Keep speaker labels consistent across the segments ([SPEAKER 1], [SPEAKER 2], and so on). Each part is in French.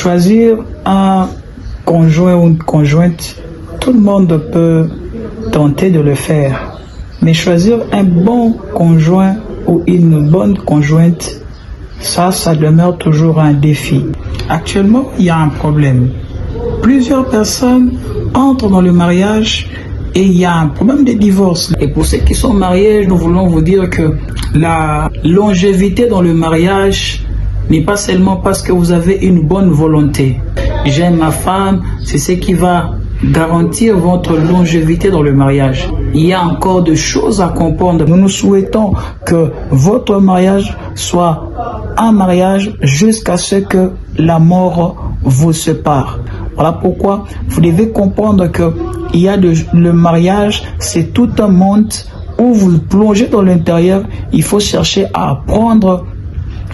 [SPEAKER 1] Choisir un conjoint ou une conjointe, tout le monde peut tenter de le faire. Mais choisir un bon conjoint ou une bonne conjointe, ça demeure toujours un défi. Actuellement, il y a un problème. Plusieurs personnes entrent dans le mariage et il y a un problème de divorce. Et pour ceux qui sont mariés, nous voulons vous dire que la longévité dans le mariage n'est pas seulement parce que vous avez une bonne volonté. J'aime ma femme, c'est ce qui va garantir votre longévité dans le mariage. Il y a encore des choses à comprendre. Nous souhaitons que votre mariage soit un mariage jusqu'à ce que la mort vous sépare. Voilà pourquoi vous devez comprendre que le mariage, c'est tout un monde où vous plongez dans l'intérieur. Il faut chercher à apprendre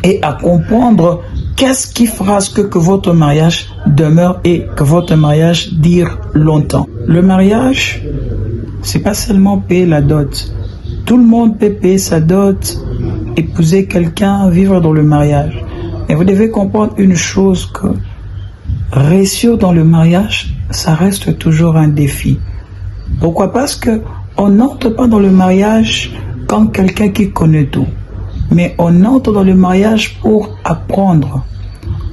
[SPEAKER 1] et à comprendre qu'est-ce qui fera ce que votre mariage demeure et que votre mariage dure longtemps. Le mariage, c'est pas seulement payer la dot. Tout le monde peut payer sa dot, épouser quelqu'un, vivre dans le mariage. Mais vous devez comprendre une chose, que réussir dans le mariage, ça reste toujours un défi. Pourquoi? Parce que on n'entre pas dans le mariage comme quelqu'un qui connaît tout. Mais on entre dans le mariage pour apprendre.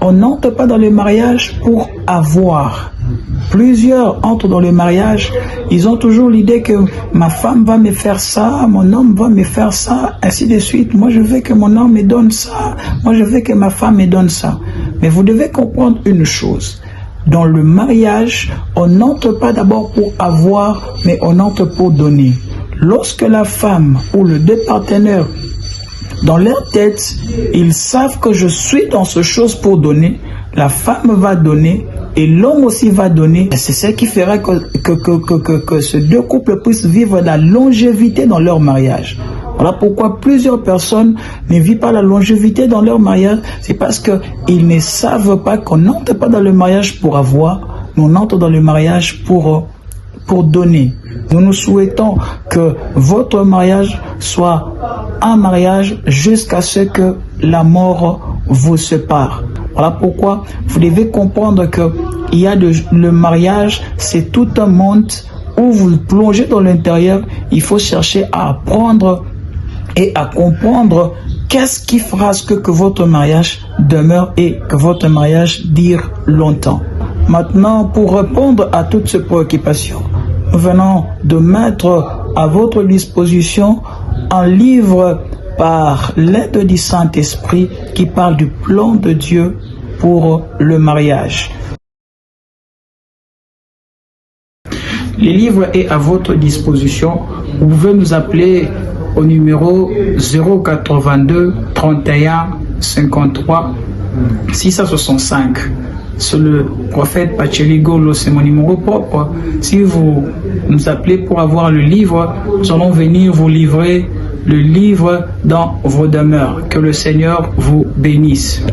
[SPEAKER 1] On n'entre pas dans le mariage pour avoir. Plusieurs entrent dans le mariage, ils ont toujours l'idée que ma femme va me faire ça, mon homme va me faire ça, ainsi de suite. Moi, je veux que mon homme me donne ça. Moi, je veux que ma femme me donne ça. Mais vous devez comprendre une chose. Dans le mariage, on n'entre pas d'abord pour avoir, mais on entre pour donner. Lorsque la femme ou le deux partenaires, dans leur tête, ils savent que je suis dans ce chose pour donner, la femme va donner et l'homme aussi va donner. C'est ce qui fera que ces deux couples puissent vivre la longévité dans leur mariage. Voilà pourquoi plusieurs personnes ne vivent pas la longévité dans leur mariage. C'est parce qu'ils ne savent pas qu'on n'entre pas dans le mariage pour avoir, mais on entre dans le mariage pour donner. Nous souhaitons que votre mariage soit un mariage jusqu'à ce que la mort vous sépare. Voilà pourquoi vous devez comprendre que le mariage, c'est tout un monde où vous plongez dans l'intérieur. Il faut chercher à apprendre et à comprendre qu'est-ce qui fera ce que votre mariage demeure et que votre mariage dure longtemps. Maintenant, pour répondre à toutes ces préoccupations, nous venons de mettre à votre disposition un livre par l'aide du Saint-Esprit qui parle du plan de Dieu pour le mariage. Le livre est à votre disposition. Vous pouvez nous appeler au numéro 082 31 53 665. C'est le prophète Pacheli Golo, c'est mon numéro propre. Si vous nous appelez pour avoir le livre, nous allons venir vous livrer le livre dans vos demeures. Que le Seigneur vous bénisse.